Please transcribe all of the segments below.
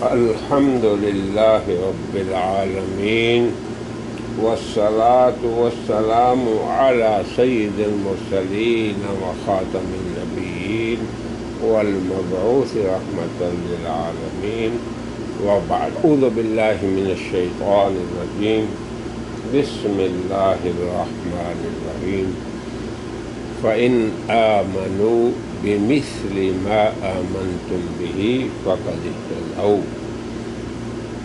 الحمد للہ رب العالمین والصلاة والسلام علی سید المرسلین وخاتم النبیین والمبعوث رحمۃ للعالمین وبعد اعوذ باللہ من الشیطان الرجیم بسم اللہ الرحمن الرحیم فَإِنْ آمَنُوا بِمِثْلِ مَا آمَنْتُمْ بِهِ فَقَدِ اهْتَدَوْا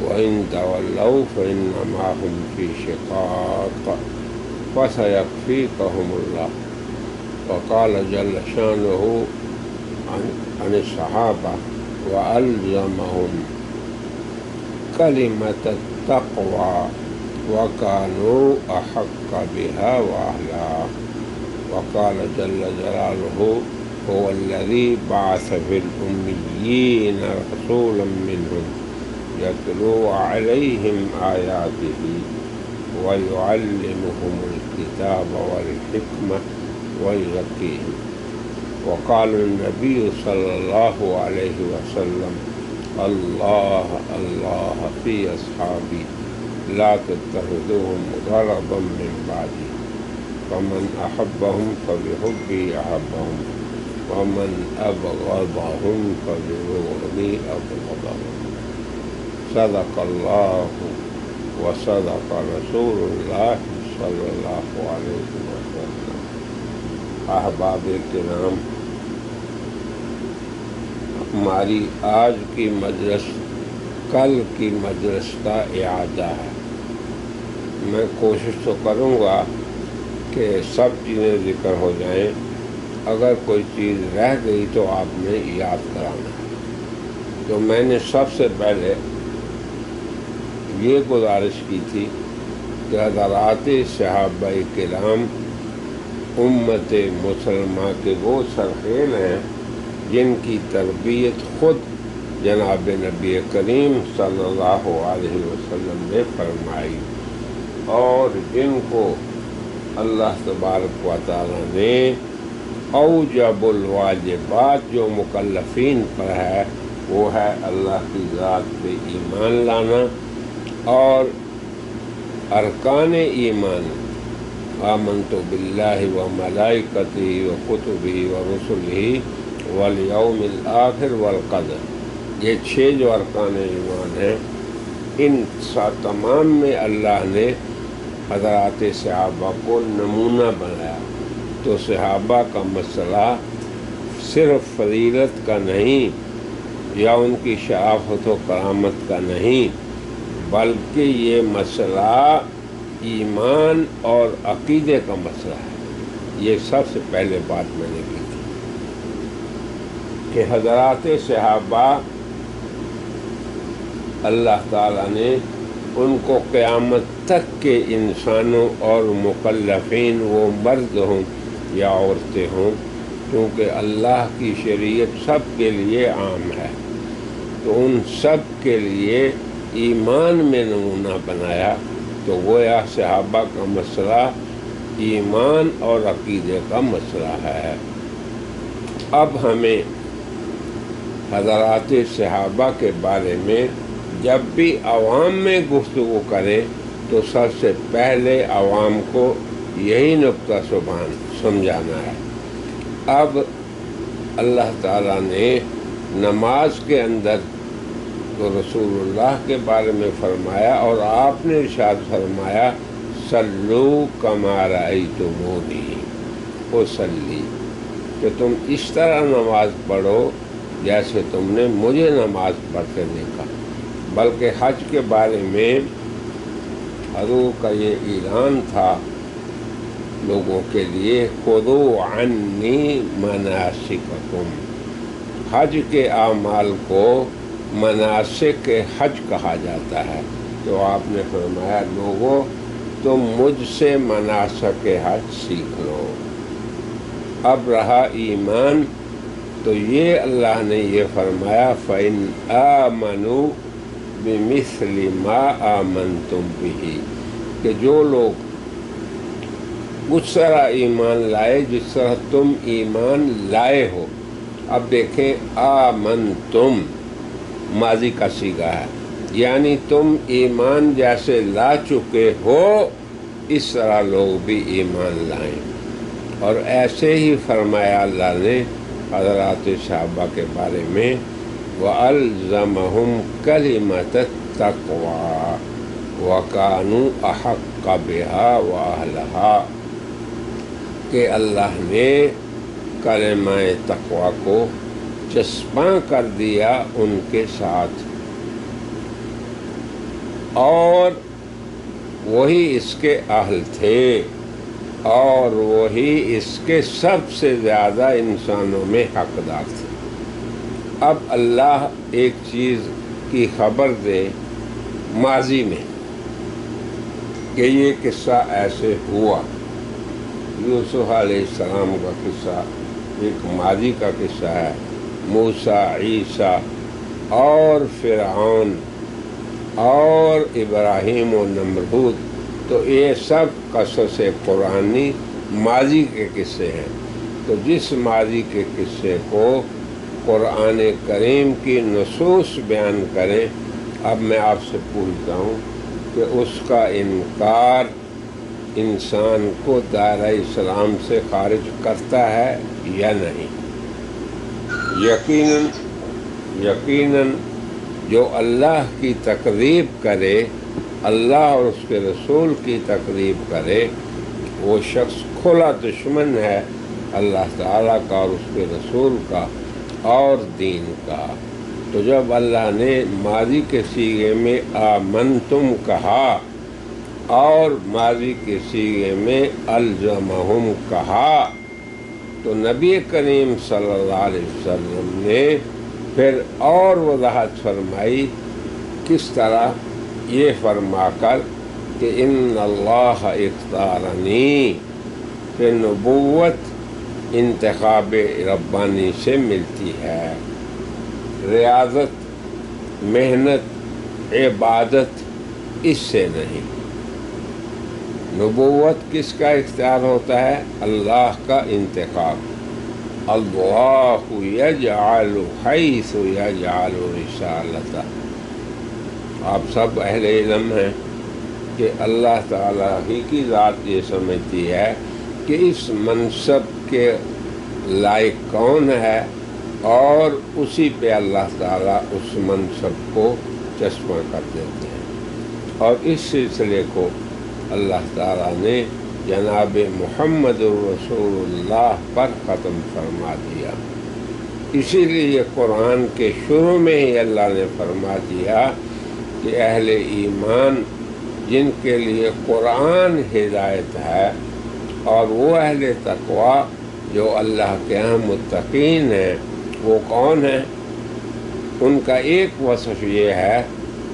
وَإِنْ تَوَلَّوْا فَإِنَّمَا هُمْ فِي شِقَاقٍ فَسَيَكْفِيكَهُمُ اللَّهُ وقال جل شانه عن الصحابة وألزمهم كلمة التقوى وكانوا أحق بها وأهلها وقال جل جلاله هو الذي بعث في الأميين رسولا منهم يتلو عليهم آياته ويعلمهم الكتاب والحكمة ويزكيهم وقال النبي صلى الله عليه وسلم الله الله في أصحابي لا تتخذوهم غرضا من بعدي فمن أحبهم فبحبي أحبهم ومن أبغضهم فببغضي أبغضهم صدق الله وصدق رسول الله صلی اللہ علیہ وسلم۔ احباب کرام، ہماری آج کی مجلس کل کی مجلس کا اعادہ ہے۔ میں کوشش تو کروں گا کہ سب چیزیں ذکر ہو جائیں، اگر کوئی چیز رہ گئی تو آپ نے یاد کرانا ہے۔ تو میں نے سب سے پہلے یہ گزارش کی تھی کہ حضرات صحابہ کرام امت مسلمہ کے وہ سرخیل ہیں جن کی تربیت خود جناب نبی کریم صلی اللہ علیہ وسلم نے فرمائی، اور جن کو اللہ تبارک و تعالیٰ نے اوجب الواجبات جو مکلفین پر ہے وہ ہے اللہ کی ذات پہ ایمان لانا، اور ارکان ایمان آمنت باللہ و ملائکتہ و کتبہ و رسلہ والیوم الآخر والقدر، یہ 6 جو ارکان ایمان ہیں، ان تمام میں اللہ نے حضرات صحابہ کو نمونہ بنایا۔ تو صحابہ کا مسئلہ صرف فضیلت کا نہیں یا ان کی شرافت و کرامت کا نہیں، بلکہ یہ مسئلہ ایمان اور عقیدے کا مسئلہ ہے۔ یہ سب سے پہلے بات میں نے کی تھی کہ حضرات صحابہ اللہ تعالیٰ نے ان کو قیامت تک کے انسانوں اور مکلفین، وہ مرد ہوں یا عورتیں ہوں، کیونکہ اللہ کی شریعت سب کے لیے عام ہے، تو ان سب کے لیے ایمان میں نمونہ بنایا۔ تو گویا صحابہ کا مسئلہ ایمان اور عقیدے کا مسئلہ ہے۔ اب ہمیں حضرات صحابہ کے بارے میں جب بھی عوام میں گفتگو کریں تو سب سے پہلے عوام کو یہی نقطہ سمجھانا ہے۔ اب اللہ تعالیٰ نے نماز کے اندر تو رسول اللہ کے بارے میں فرمایا، اور آپ نے ارشاد فرمایا صلو کما رأیتمونی اصلی، کہ تم اس طرح نماز پڑھو جیسے تم نے مجھے نماز پڑھتے دیکھا۔ بلکہ حج کے بارے میں حضور کا یہ اعلان تھا لوگوں کے لیے، خذوا عنی مناسککم، حج کے اعمال کو مناسک حج کہا جاتا ہے۔ تو آپ نے فرمایا لوگو تم مجھ سے مناسک حج سیکھ لو۔ اب رہا ایمان، تو یہ اللہ نے یہ فرمایا فَإِنْ آمَنُوا بِمِثْلِ مَا آمَنْتُمْ بِهِ، کہ جو لوگ اس طرح ایمان لائے جس طرح تم ایمان لائے ہو۔ اب دیکھیں آمنتم، ماضی کا صیغہ ہے، یعنی تم ایمان جیسے لا چکے ہو اس طرح لوگ بھی ایمان لائیں۔ اور ایسے ہی فرمایا اللہ نے حضرات صحابہ کے بارے میں وَأَلْزَمَهُمْ كَلِمَةَ التَّقْوَىٰ وَكَانُوا أَحَقَّ بِهَا وَأَهْلَهَا، کہ اللہ نے کلمہ تقویٰ کو چسپاں کر دیا ان کے ساتھ، اور وہی اس کے اہل تھے، اور وہی اس کے سب سے زیادہ انسانوں میں حقدار تھے۔ اب اللہ ایک چیز کی خبر دے ماضی میں کہ یہ قصہ ایسے ہوا۔ یوسف علیہ السلام کا قصہ ایک ماضی کا قصہ ہے، موسیٰ، عیسیٰ اور فرعون اور ابراہیم و نمرود، تو یہ سب قصص قرآنی ماضی کے قصے ہیں۔ تو جس ماضی کے قصے کو قرآن کریم کی نصوص بیان کریں، اب میں آپ سے پوچھتا ہوں کہ اس کا انکار انسان کو دائرہ اسلام سے خارج کرتا ہے یا نہیں؟ یقیناً جو اللہ کی تکذیب کرے، اللہ اور اس کے رسول کی تکذیب کرے، وہ شخص کھلا دشمن ہے اللہ تعالیٰ کا اور اس کے رسول کا اور دین کا۔ تو جب اللہ نے ماضی کے صیغے میں آمنتم کہا اور ماضی کے صیغے میں الزمہم کہا، تو نبی کریم صلی اللہ علیہ وسلم نے پھر اور وضاحت فرمائی، کس طرح؟ یہ فرما کر کہ ان اللہ اختارنی، کہ نبوت انتخاب ربانی سے ملتی ہے، ریاضت، محنت، عبادت اس سے نہیں۔ نبوت کس کا اختیار ہوتا ہے؟ اللہ کا انتخاب۔ اللہ یجعل حیث یجعل رسالتہ۔ آپ سب اہل علم ہیں کہ اللہ تعالیٰ ہی کی ذات یہ سمجھتی ہے کہ اس منصب کے لائق کون ہے، اور اسی پہ اللہ تعالیٰ اس منصب کو چسپاں کر دیتے ہیں۔ اور اس سلسلے کو اللہ تعالیٰ نے جناب محمد رسول اللہ پر ختم فرما دیا۔ اسی لیے قرآن کے شروع میں ہی اللہ نے فرما دیا کہ اہل ایمان جن کے لیے قرآن ہدایت ہے، اور وہ اہل تقویٰ جو اللہ کے ہاں متقین ہیں، وہ کون ہیں؟ ان کا ایک وصف یہ ہے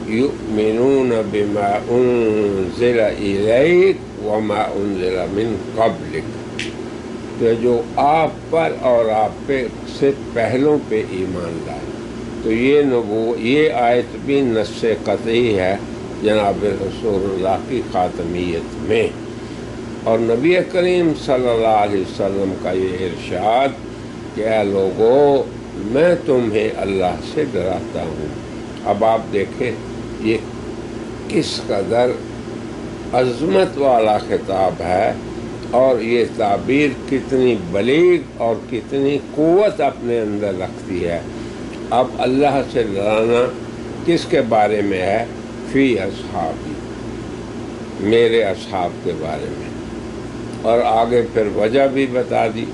یؤمنون بما انزل الیک وما انزل من قبلک، کہ جو آپ پر اور آپ پہ سے پہلوں پہ ایمان لائے۔ تو یہ آیت بھی نص قطعی ہے جناب رسول اللہ کی خاتمیت میں، اور نبی کریم صلی اللہ علیہ وسلم کا یہ ارشاد کہ اے لوگو میں تمہیں اللہ سے ڈراتا ہوں۔ اب آپ دیکھیں یہ کس قدر عظمت والا خطاب ہے، اور یہ تعبیر کتنی بلیغ اور کتنی قوت اپنے اندر رکھتی ہے۔ اب اللہ سے ڈرانا کس کے بارے میں ہے؟ فی اصحابی، میرے اصحاب کے بارے میں، اور آگے پھر وجہ بھی بتا دی،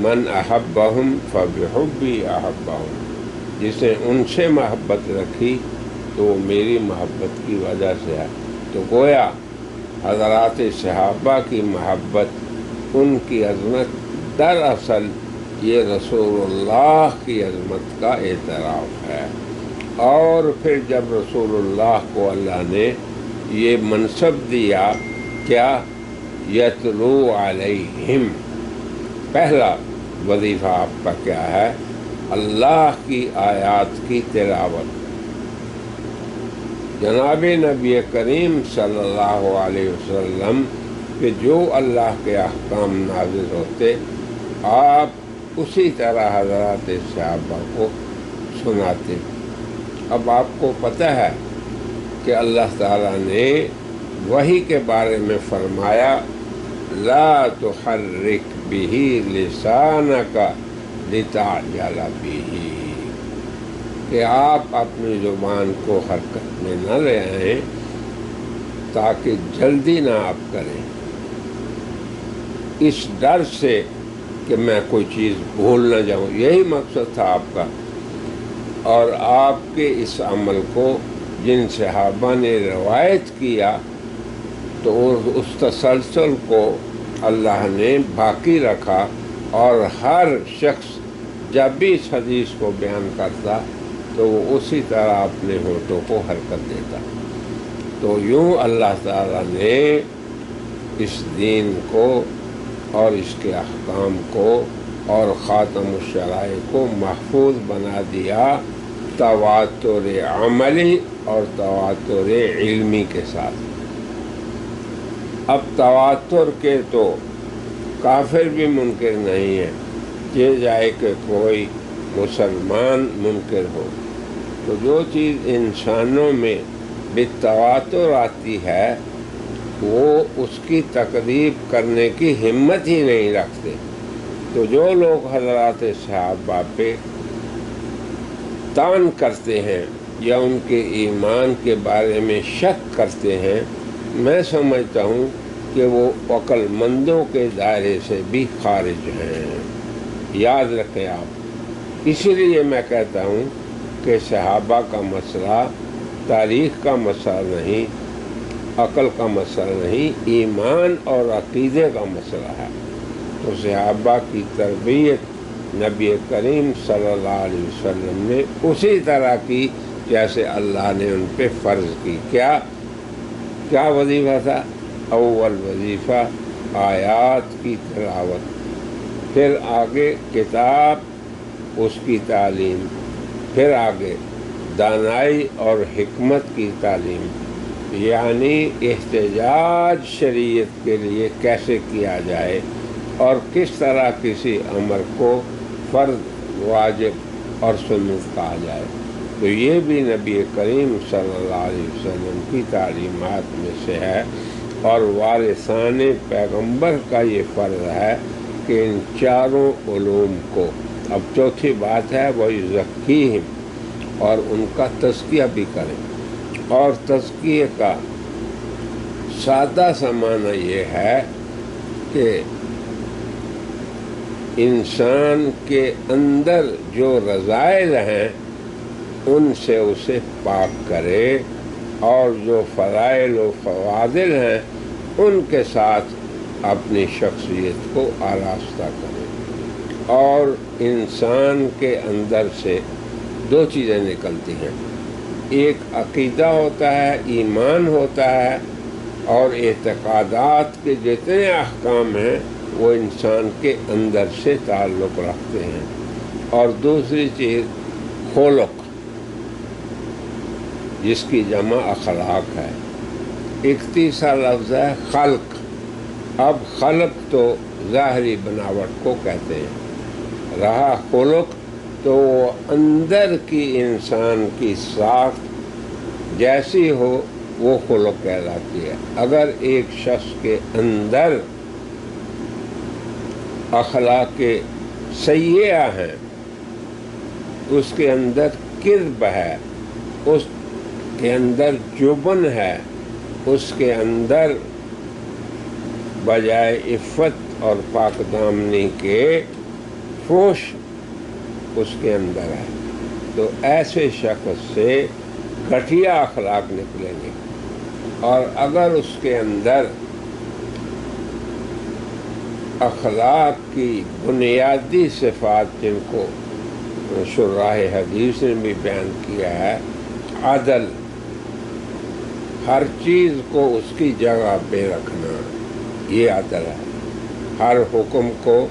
من احبہم فبحبی احبہم، جس نے ان سے محبت رکھی تو وہ میری محبت کی وجہ سے ہے۔ تو گویا حضرات صحابہ کی محبت، ان کی عظمت دراصل یہ رسول اللہ کی عظمت کا اعتراف ہے۔ اور پھر جب رسول اللہ کو اللہ نے یہ منصب دیا، کیا؟ یتلو علیہم، پہلا وظیفہ آپ کا کیا ہے؟ اللہ کی آیات کی تلاوت۔ جناب نبی کریم صلی اللہ علیہ وسلم پہ جو اللہ کے احکام نازل ہوتے، آپ اسی طرح حضرات صحابہ کو سناتے۔ اب آپ کو پتہ ہے کہ اللہ تعالیٰ نے وحی کے بارے میں فرمایا لا تحرک بہ لسانک لتعجل بہ، کہ آپ اپنی زبان کو حرکت میں نہ لے آئیں تاکہ جلدی نہ آپ کریں، اس ڈر سے کہ میں کوئی چیز بھول نہ جاؤں، یہی مقصد تھا آپ کا۔ اور آپ کے اس عمل کو جن صحابہ نے روایت کیا تو اس تسلسل کو اللہ نے باقی رکھا، اور ہر شخص جب بھی اس حدیث کو بیان کرتا تو وہ اسی طرح اپنے ہونٹوں کو حرکت دیتا۔ تو یوں اللہ تعالیٰ نے اس دین کو اور اس کے احکام کو اور خاتم الشرائع کو محفوظ بنا دیا، تواتر عملی اور تواتر علمی کے ساتھ۔ اب تواتر کے تو کافر بھی منکر نہیں ہے، یہ جائے کہ کوئی مسلمان منکر ہو، تو جو چیز انسانوں میں بالتواتر آتی ہے وہ اس کی تکذیب کرنے کی ہمت ہی نہیں رکھتے۔ تو جو لوگ حضرات صحابہ پہ طعن کرتے ہیں یا ان کے ایمان کے بارے میں شک کرتے ہیں، میں سمجھتا ہوں کہ وہ عقل مندوں کے دائرے سے بھی خارج ہیں، یاد رکھیں آپ۔ اسی لیے میں کہتا ہوں کہ صحابہ کا مسئلہ تاریخ کا مسئلہ نہیں، عقل کا مسئلہ نہیں، ایمان اور عقیدے کا مسئلہ ہے۔ تو صحابہ کی تربیت نبی کریم صلی اللہ علیہ وسلم نے اسی طرح کی جیسے اللہ نے ان پہ فرض کی۔ کیا وظیفہ تھا؟ اول وظیفہ آیات کی تلاوت، پھر آگے کتاب اس کی تعلیم، پھر آگے دانائی اور حکمت کی تعلیم، یعنی احتجاج شریعت کے لیے کیسے کیا جائے اور کس طرح کسی امر کو فرض، واجب اور سنت کہا جائے۔ تو یہ بھی نبی کریم صلی اللہ علیہ وسلم کی تعلیمات میں سے ہے، اور وارثان پیغمبر کا یہ فرض ہے کہ ان چاروں علوم کو، اب چوتھی بات ہے وہ یزکیہم، اور ان کا تزکیہ بھی کریں۔ اور تزکیے کا سادہ سا معنی یہ ہے کہ انسان کے اندر جو رذائل ہیں ان سے اسے پاک کرے، اور جو فضائل و فواضل ہیں ان کے ساتھ اپنی شخصیت کو آراستہ کرے۔ اور انسان کے اندر سے دو چیزیں نکلتی ہیں، ایک عقیدہ ہوتا ہے، ایمان ہوتا ہے، اور اعتقادات کے جتنے احکام ہیں وہ انسان کے اندر سے تعلق رکھتے ہیں، اور دوسری چیز خلق، جس کی جمع اخلاق ہے۔ ایک تیسرا لفظ ہے خلق۔ اب خلق تو ظاہری بناوٹ کو کہتے ہیں، رہا خلق تو وہ اندر کی انسان کی ساخت جیسی ہو وہ خلق کہلاتی ہے۔ اگر ایک شخص کے اندر اخلاق سیئہ ہیں، اس کے اندر کذب ہے، اس کے اندر جبن ہے، اس کے اندر بجائے عفت اور پاک دامنی کے فحش اس کے اندر ہے، تو ایسے شخص سے گھٹیا اخلاق نکلیں گے۔ اور اگر اس کے اندر اخلاق کی بنیادی صفات جن کو شراح حدیث نے بھی بیان کیا ہے، عدل، ہر چیز کو اس کی جگہ پہ رکھنا، یہ عدل ہے، ہر حکم کو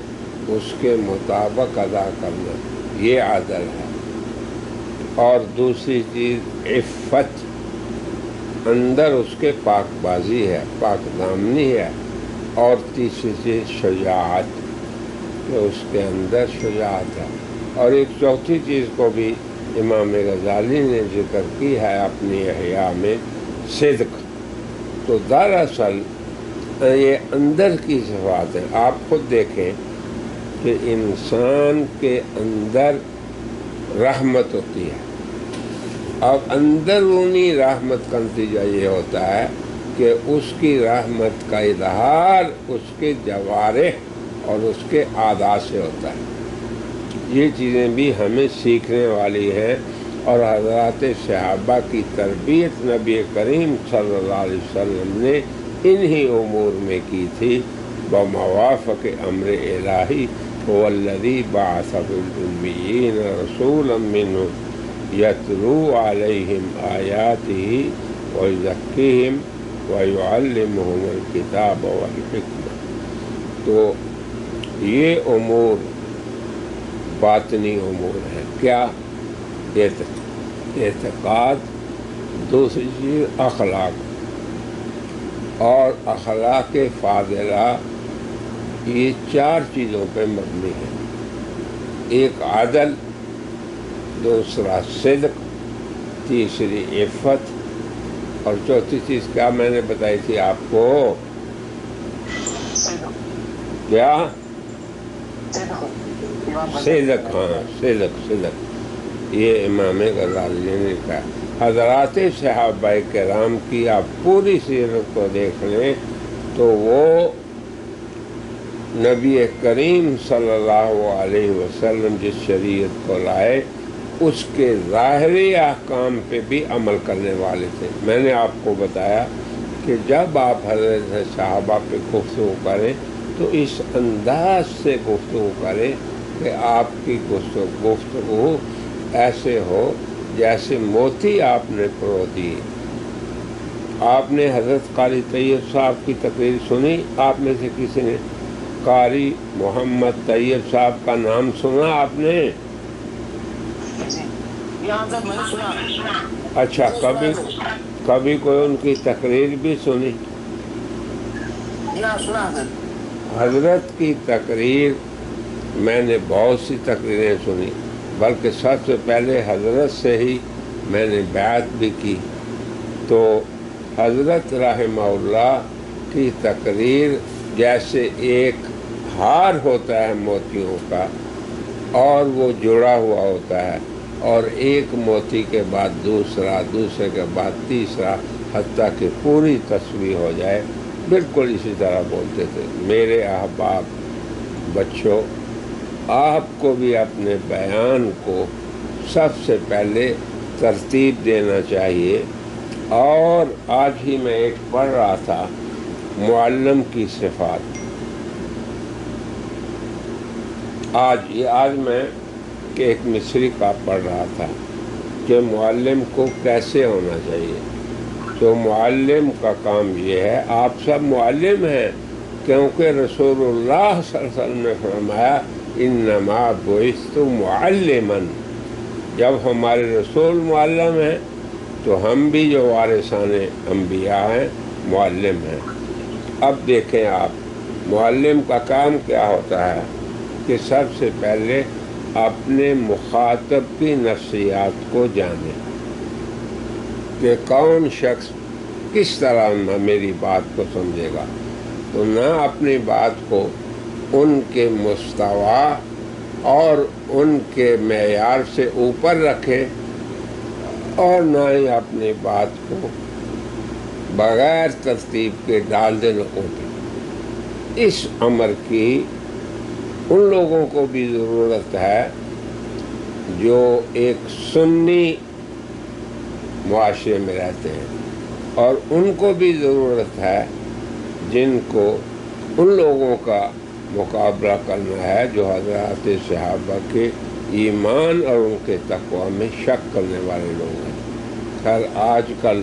اس کے مطابق ادا کرنا، یہ عدل ہے۔ اور دوسری چیز عفت، اندر اس کے پاک بازی ہے، پاک دامنی ہے۔ اور تیسری چیز شجاعت، کہ اس کے اندر شجاعت ہے۔ اور ایک چوتھی چیز کو بھی امام غزالی نے ذکر کی ہے اپنی احیاء میں صدق، تو دراصل یہ اندر کی صفات ہے۔ آپ خود دیکھیں کہ انسان کے اندر رحمت ہوتی ہے، اور اندرونی رحمت کا نتیجہ یہ ہوتا ہے کہ اس کی رحمت کا اظہار اس کے جوارح اور اس کے اعضاء سے ہوتا ہے۔ یہ چیزیں بھی ہمیں سیکھنے والی ہیں، اور حضرات صحابہ کی تربیت نبی کریم صلی اللہ علیہ وسلم نے انہی امور میں کی تھی۔ بموافق امر الہی هو الذی بعث فی الامیین رسولا منہم یتلو علیہم آیاتہ ویزکیہم ویعلمہم الکتاب والحکمہ۔ تو یہ امور باطنی امور ہے۔ کیا؟ اعتقاد، دوسری چیز اخلاق، اور اخلاق فاضلہ یہ 4 چیزوں پہ مبنی ہے۔ ایک عدل، دوسرا صدق، تیسری عفت، اور چوتھی چیز کیا میں نے بتائی تھی آپ کو؟ کیا؟ صدق۔ ہاں، صدق یہ امام غزالی نے کہا۔ حضرات صحابہ کرام کی آپ پوری سیرت کو دیکھ لیں تو وہ نبی کریم صلی اللہ علیہ وسلم جس شریعت کو لائے اس کے ظاہری احکام پہ بھی عمل کرنے والے تھے۔ میں نے آپ کو بتایا کہ جب آپ حضرت صحابہ پہ گفتگو کریں تو اس انداز سے گفتگو کریں کہ آپ کی گفتگو ایسے ہو جیسے موتی آپ نے پرو دی۔ آپ نے حضرت قاری طیب صاحب کی تقریر سنی؟ آپ میں سے کسی نے قاری محمد طیب صاحب کا نام سنا آپ نے؟ اچھا، کبھی کوئی ان کی تقریر بھی سنی؟ حضرت کی تقریر میں نے بہت سی تقریریں سنی، بلکہ سب سے پہلے حضرت سے ہی میں نے بیعت بھی کی۔ تو حضرت رحمہ اللہ کی تقریر جیسے ایک ہار ہوتا ہے موتیوں کا، اور وہ جڑا ہوا ہوتا ہے، اور ایک موتی کے بعد دوسرا، دوسرے کے بعد تیسرا، حتیٰ کہ پوری تصویر ہو جائے، بالکل اسی طرح بولتے تھے۔ میرے احباب بچوں، آپ کو بھی اپنے بیان کو سب سے پہلے ترتیب دینا چاہیے۔ اور آج ہی میں ایک پڑھ رہا تھا معلم کی صفات۔ آج میں ایک مصری کا پڑھ رہا تھا کہ معلم کو کیسے ہونا چاہیے۔ تو معلم کا کام یہ ہے، آپ سب معلم ہیں کیونکہ رسول اللہ صلی اللہ علیہ وسلم نے فرمایا انما بعثت معلما۔ جب ہمارے رسول معلم ہیں تو ہم بھی جو وارثان انبیاء ہیں معلم ہیں۔ اب دیکھیں آپ، معلم کا کام کیا ہوتا ہے کہ سب سے پہلے اپنے مخاطب کی نفسیات کو جانیں کہ کون شخص کس طرح میری بات کو سمجھے گا، تو نہ اپنی بات کو ان کے مستویٰ اور ان کے معیار سے اوپر رکھے، اور نہ ہی اپنی بات کو بغیر ترتیب کے ڈال دے لوگوں پہ۔ اس امر کی ان لوگوں کو بھی ضرورت ہے جو ایک سنی معاشرے میں رہتے ہیں، اور ان کو بھی ضرورت ہے جن کو ان لوگوں کا مقابلہ کرنا ہے جو حضرات صحابہ کے ایمان اور ان کے تقوی میں شک کرنے والے لوگ ہیں۔ خیر، آج کل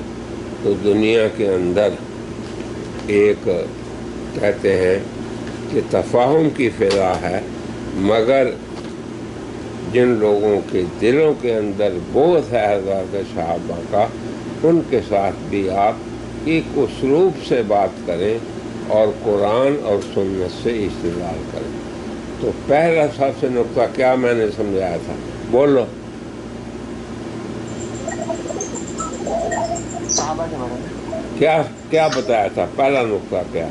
تو دنیا کے اندر ایک کہتے ہیں کہ تفاہم کی فضا ہے، مگر جن لوگوں کے دلوں کے اندر بوجھ ہے حضرات صحابہ کا، ان کے ساتھ بھی آپ ایک اسلوب سے بات کریں اور قرآن اور سنت سے استدلال کریں۔ تو پہلا سب سے نقطہ کیا میں نے سمجھایا تھا؟ بولو۔ صحابہ کے بارے میں کیا بتایا تھا؟ پہلا نقطہ کیا؟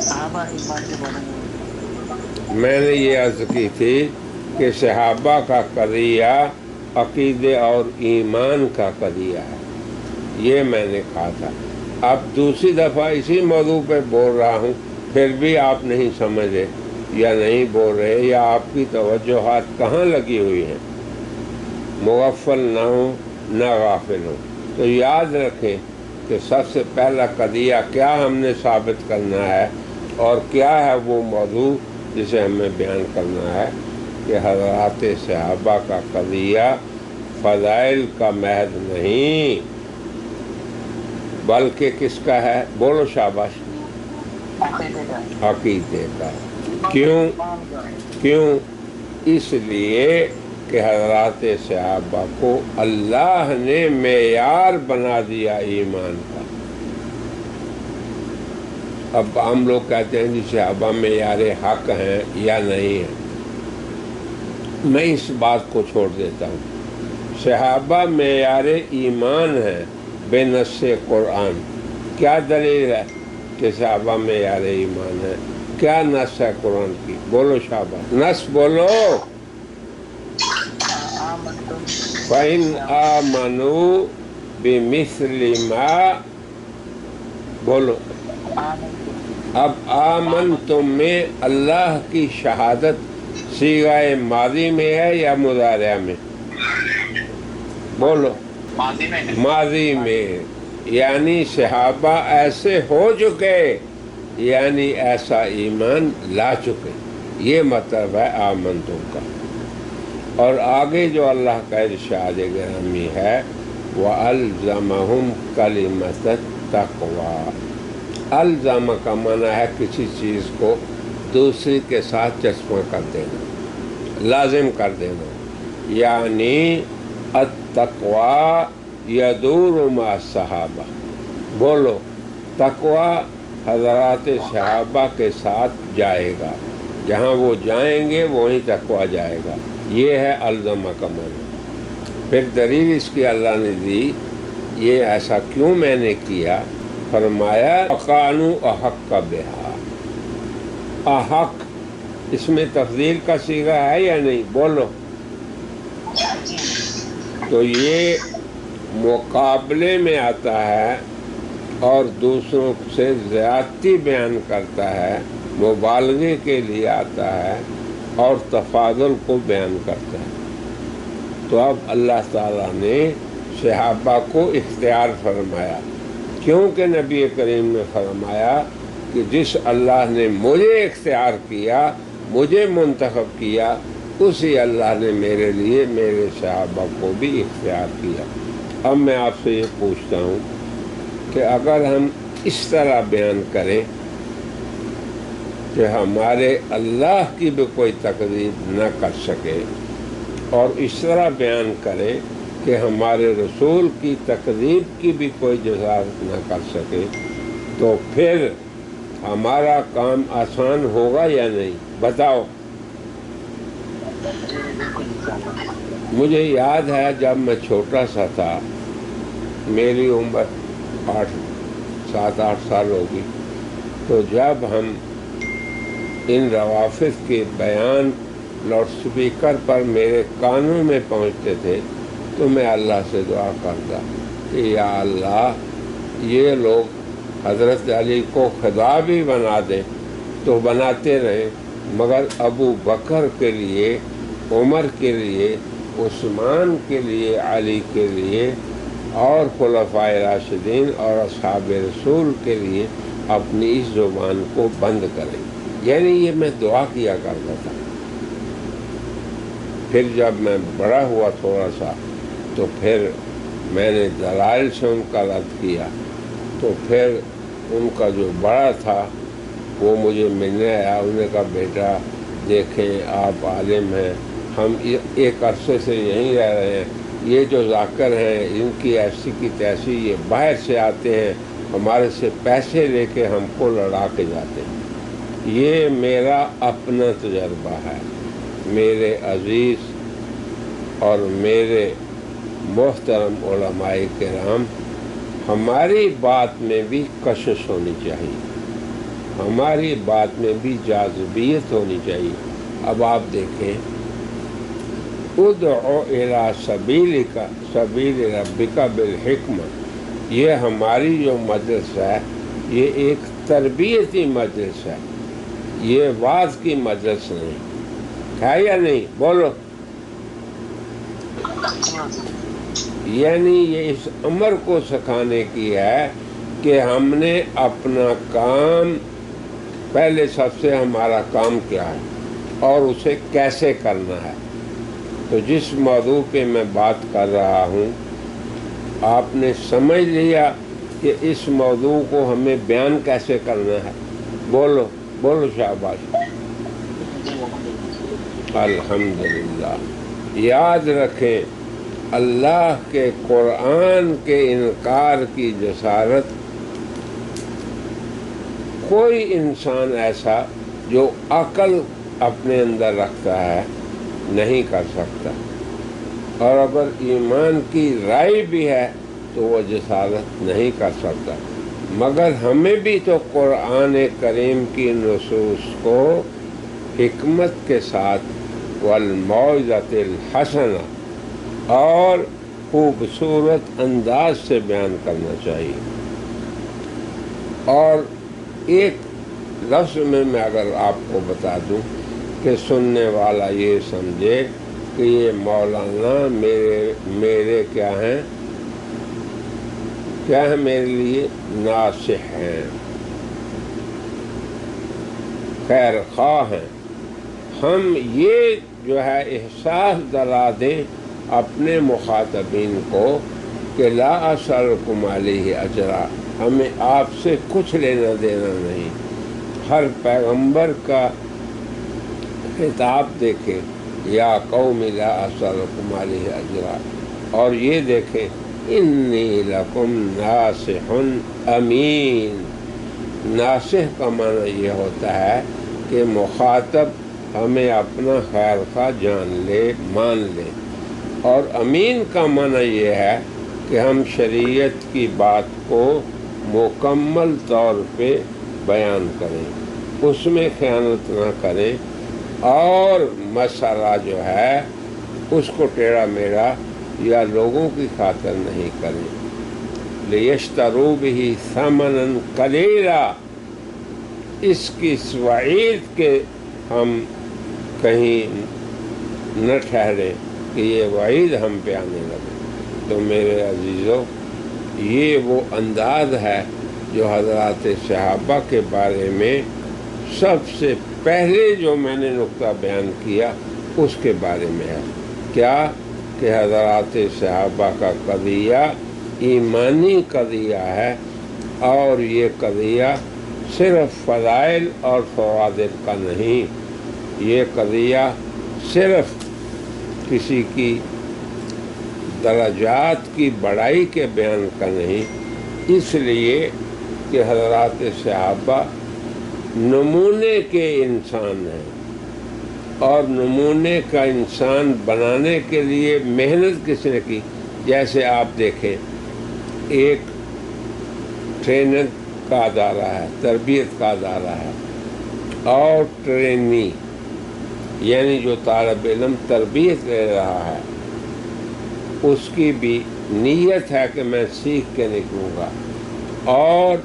صحابہ ایمان کے بارے میں. میں نے یہ عرض کی تھی کہ صحابہ کا قضیہ عقیدے اور ایمان کا قضیہ ہے، یہ میں نے کہا تھا. اب دوسری دفعہ اسی موضوع پہ بول رہا ہوں، پھر بھی آپ نہیں سمجھے یا نہیں بول رہے، یا آپ کی توجہات کہاں لگی ہوئی ہیں، مغفل نہ ہوں نہ غافل ہوں. تو یاد رکھیں کہ سب سے پہلا قضیہ کیا ہم نے ثابت کرنا ہے، اور کیا ہے وہ موضوع جسے ہمیں بیان کرنا ہے، کہ حضرات صحابہ کا قضیہ فضائل کا محض نہیں بلکہ کس کا ہے؟ بولو شاباش. عقیدے کا. کیوں؟ اس لیے کہ حضرات صحابہ کو اللہ نے معیار بنا دیا ایمان کا. اب ہم لوگ کہتے ہیں کہ صحابہ معیار حق ہیں یا نہیں ہیں. میں اس بات کو چھوڑ دیتا ہوں. صحابہ معیار ایمان ہیں بے نص قرآن. کیا دلیل ہے کہ صحابہ معیار ایمان ہے؟ کیا نص ہے قرآن کی؟ بولو شاباش، نص بولو. فَإِنْ آمَنُوا بِمِثْلِ مَا، بولو. اب آمنتم میں اللہ کی شہادت صیغہ ماضی میں ہے یا مضارعہ میں؟ بولو. ماضی میں. یعنی صحابہ ایسے ہو چکے، یعنی ایسا ایمان لا چکے، یہ مطلب ہے آمنتم کا. اور آگے جو اللہ کا ارشاد گرامی ہے، وَأَلْزَمَهُمْ كَلِمَةَ التَّقْوَىٰ. الزم کا معنی ہے کسی چیز کو دوسری کے ساتھ چسپاں کر دینا، لازم کر دینا. یعنی التقوی یدور مع الصحابہ. بولو. تقوی حضرات صحابہ کے ساتھ جائے گا، جہاں وہ جائیں گے وہیں تقوی جائے گا. یہ ہے الزمہ کا معنی. پھر دلیل اس کی اللہ نے دی، یہ ایسا کیوں میں نے کیا؟ فرمایا وَقَانُوا أَحَقَّ بِهَا. احق اس میں تفضیل کا صیغہ ہے یا نہیں؟ بولو. تو یہ مقابلے میں آتا ہے اور دوسروں سے زیادتی بیان کرتا ہے، مبالغے کے لیے آتا ہے اور تفاضل کو بیان کرتا ہے. تو اب اللہ تعالیٰ نے صحابہ کو اختیار فرمایا، کیونکہ نبی کریم نے فرمایا کہ جس اللہ نے مجھے اختیار کیا، مجھے منتخب کیا، اسی اللہ نے میرے لیے میرے صحابہ کو بھی اختیار کیا. اب میں آپ سے یہ پوچھتا ہوں کہ اگر ہم اس طرح بیان کریں کہ ہمارے اللہ کی بھی کوئی تکذیب نہ کر سکے، اور اس طرح بیان کریں کہ ہمارے رسول کی تکذیب کی بھی کوئی جزارت نہ کر سکے، تو پھر ہمارا کام آسان ہوگا یا نہیں؟ بتاؤ. مجھے یاد ہے جب میں چھوٹا سا تھا، میری عمر 7-8 سال ہوگی، تو جب ہم ان روافض کے بیان لاؤڈ اسپیکر پر میرے کانوں میں پہنچتے تھے تو میں اللہ سے دعا کرتا کہ یا اللہ یہ لوگ حضرت علی کو خدا بھی بنا دیں تو بناتے رہیں، مگر ابو بکر کے لیے، عمر کے لیے، عثمان کے لیے، علی کے لیے اور خلفائے راشدین اور اصحاب رسول کے لیے اپنی اس زبان کو بند کریں. یعنی یہ میں دعا کیا کرتا تھا. پھر جب میں بڑا ہوا تھوڑا سا تو پھر میں نے دلائل سے ان کا رد کیا. تو پھر ان کا جو بڑا تھا وہ مجھے ملنے آیا. انہوں نے کہا بیٹا دیکھیں آپ عالم ہیں، ہم ایک عرصے سے یہیں رہ رہے ہیں، یہ جو ذاکر ہیں ان کی ایسی کی تیسی، یہ باہر سے آتے ہیں، ہمارے سے پیسے لے کے ہم کو لڑا کے جاتے ہیں. یہ میرا اپنا تجربہ ہے. میرے عزیز اور میرے محترم علماء کرام، ہماری بات میں بھی کشش ہونی چاہیے، ہماری بات میں بھی جاذبیت ہونی چاہیے۔ اب آپ دیکھیں، ادعو الی سبیل ربک بالحکمہ، یہ ہماری جو مجلس ہے یہ ایک تربیتی مجلس ہے، یہ وعظ کی مجلس نہیں ہے یا نہیں؟ بولو۔ یعنی یہ اس امر کو سکھانے کی ہے کہ ہم نے اپنا کام، پہلے سب سے ہمارا کام کیا ہے اور اسے کیسے کرنا ہے۔ تو جس موضوع پہ میں بات کر رہا ہوں، آپ نے سمجھ لیا کہ اس موضوع کو ہمیں بیان کیسے کرنا ہے؟ بولو بولو، شاباش، الحمدللہ۔ یاد رکھیں، اللہ کے قرآن کے انکار کی جسارت کوئی انسان ایسا جو عقل اپنے اندر رکھتا ہے نہیں کر سکتا، اور اگر ایمان کی رائے بھی ہے تو وہ جسارت نہیں کر سکتا۔ مگر ہمیں بھی تو قرآن کریم کی نصوص کو حکمت کے ساتھ والموعظۃ الحسنہ اور خوبصورت انداز سے بیان کرنا چاہیے۔ اور ایک لفظ میں اگر آپ کو بتا دوں کہ سننے والا یہ سمجھے کہ یہ مولانا میرے کیا ہیں میرے لیے ناصح ہیں، خیر خواہ ہیں، ہم یہ جو ہے احساس دلا دیں اپنے مخاطبین کو کہ لا اسألکم علیہ اجرا، ہمیں آپ سے کچھ لینا دینا نہیں۔ ہر پیغمبر کا خطاب دیکھیں، یا قوم لا اسألکم علیہ اجرا، اور یہ دیکھیں انی لکم ناصح امین۔ ناصح کا معنی یہ ہوتا ہے کہ مخاطب ہمیں اپنا خیر خواہ جان لے، مان لے، اور امین کا معنی یہ ہے کہ ہم شریعت کی بات کو مکمل طور پہ بیان کریں، اس میں خیانت نہ کریں، اور مسئلہ جو ہے اس کو ٹیڑھا میڑھا یا لوگوں کی خاطر نہیں کریں۔ لیشتروا بہ ثمنا قلیلا، اس کی وعید کے ہم کہیں نہ ٹھہرے کہ یہ وعید ہم پہ آنے لگے۔ تو میرے عزیزو، یہ وہ انداز ہے جو حضرات صحابہ کے بارے میں سب سے پہلے جو میں نے نقطہ بیان کیا اس کے بارے میں ہے۔ کیا کہ حضرات صحابہ کا قضیہ ایمانی قضیہ ہے، اور یہ قضیہ صرف فضائل اور فواضل کا نہیں، یہ قضیہ صرف کسی کی درجات کی بڑائی کے بیان کا نہیں، اس لیے کہ حضرات صحابہ نمونے کے انسان ہیں، اور نمونے کا انسان بنانے کے لیے محنت کس نے کی؟ جیسے آپ دیکھیں، ایک ٹریننگ کا ادارہ ہے، تربیت کا ادارہ ہے، اور ٹرینی یعنی جو طالب علم تربیت لے رہا ہے، اس کی بھی نیت ہے کہ میں سیکھ کے نکلوں گا، اور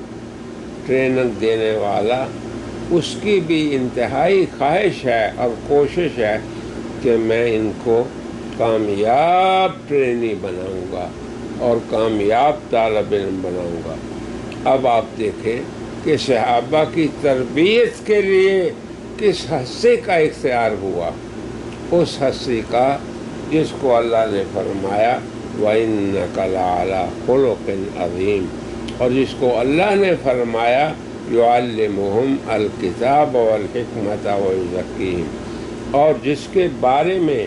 ٹریننگ دینے والا اس کی بھی انتہائی خواہش ہے اور کوشش ہے کہ میں ان کو کامیاب ٹرینی بناؤں گا اور کامیاب طالب علم بناؤں گا۔ اب آپ دیکھیں کہ صحابہ کی تربیت کے لیے کس حصے کا اختیار ہوا، اس حصے کا جس کو اللہ نے فرمایا وَإِنَّكَ لَعَلَىٰ خُلُقٍ عَظِيمٍ، اور جس کو اللہ نے فرمایا يُعَلِّمُهُمْ الْكِتَابَ وَالْحِكْمَةَ وَيُزَكِّيهِمْ، اور جس کے بارے میں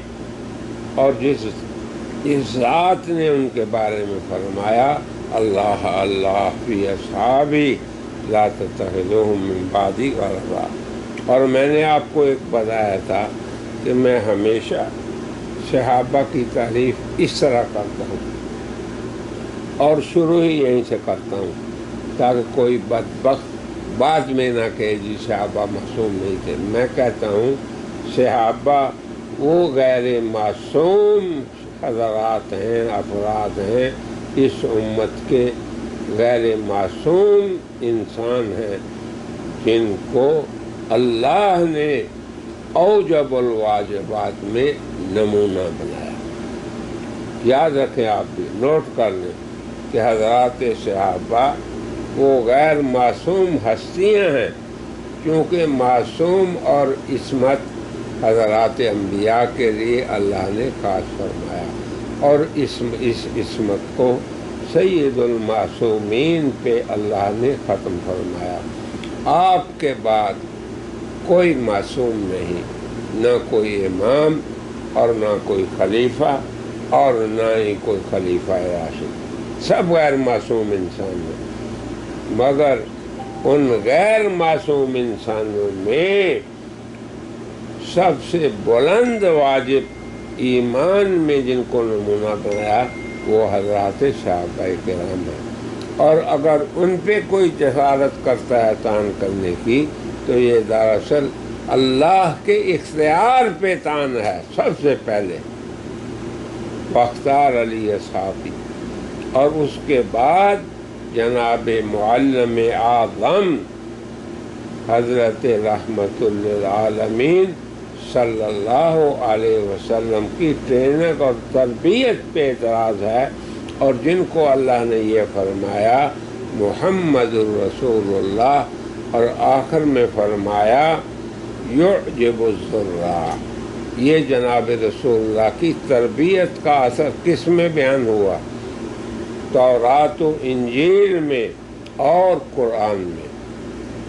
اور جس ذات نے ان کے بارے میں فرمایا اللہ اللہ فی اصحابی لا تتخذوهم من بعدی غرضا۔ اور میں نے آپ کو ایک بتایا تھا کہ میں ہمیشہ صحابہ کی تعریف اس طرح کرتا ہوں اور شروع ہی یہیں سے کرتا ہوں تاکہ کوئی بدبخت بعد میں نہ کہے جی صحابہ معصوم نہیں تھے۔ میں کہتا ہوں صحابہ وہ غیر معصوم حضرات ہیں، افراد ہیں، اس امت کے غیر معصوم انسان ہیں جن کو اللہ نے اوجب الواجبات میں نمونہ بنایا۔ یاد رکھیں، آپ بھی نوٹ کر لیں کہ حضرات صحابہ وہ غیر معصوم ہستیاں ہیں، کیونکہ معصوم اور عصمت حضرات انبیاء کے لیے اللہ نے خاص فرمایا، اور اس عصمت کو سید المعصومین پہ اللہ نے ختم فرمایا۔ آپ کے بعد کوئی معصوم نہیں، نہ کوئی امام اور نہ کوئی خلیفہ اور نہ ہی کوئی خلیفہ راشد، سب غیر معصوم انسان ہیں، مگر ان غیر معصوم انسانوں میں سب سے بلند واجب ایمان میں جن کو نمونہ بنایا وہ حضرات صحابہ کرام ہیں، اور اگر ان پہ کوئی جسارت کرتا ہے طعن کرنے کی تو یہ دراصل اللہ کے اختیار پہ طعن ہے۔ سب سے پہلے واختار علی اصحابی، اور اس کے بعد جناب معلم اعظم حضرت رحمت للعالمین صلی اللہ علیہ وسلم کی ٹریننگ اور تربیت پہ اعتراض ہے، اور جن کو اللہ نے یہ فرمایا محمد الرسول اللہ، اور آخر میں فرمایا یعجب الزراع۔ یہ جناب رسول اللہ کی تربیت کا اثر کس میں بیان ہوا؟ تورات و انجیل میں اور قرآن میں۔